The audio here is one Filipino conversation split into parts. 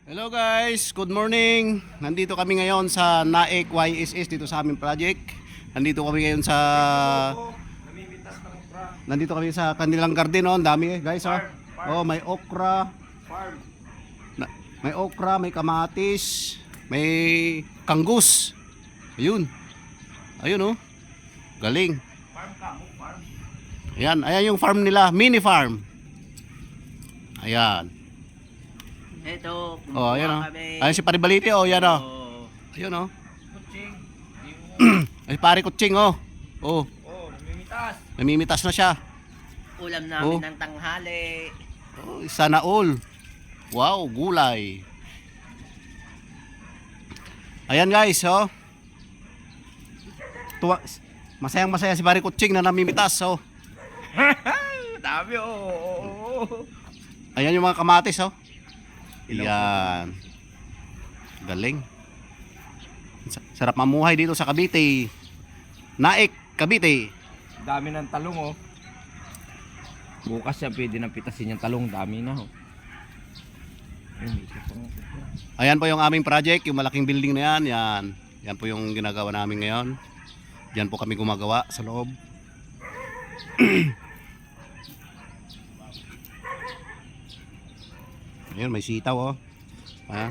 Hello guys, good morning. Nandito kami ngayon sa Naik YSS dito sa aming project. Nandito kami ngayon sa kanilang garden, oh. Ang dami guys, oh. Oh, may okra. May okra, may kamatis, may kanggus. Ayun. Ayun, oh. Galing. Ayan yung farm nila, mini farm. Ayan. Ito, Oh, ayan, oh. kami. Ayan si Paribaliti, oh, yan, oh. Ayun, oh. Ay, pare kutsing, oh. Oh, Namimitas. namimitas na siya. Ulam namin Oh. ng tanghali. Oh, sana all. Wow, gulay. Ayan guys, oh. Masayang masaya si pare kutsing na namimitas, oh. Dami, oh. Ayan yung mga kamatis, oh. Ayan. Galing. Sarap mamuhay dito sa Cavite. Naik, Cavite. Dami ng talong, oh. Bukas siya pwede nang pitasin yung talong, dami na, oh. Ayun, isa pa nga. Ayan po yung aming project, yung malaking building na yan. Yan po yung ginagawa namin ngayon. Yan po kami gumagawa sa loob. Ayun, may sitaw, oh. Ha?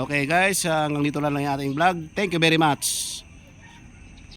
Okay guys, hanggang dito lang yung ating vlog. Thank you very much.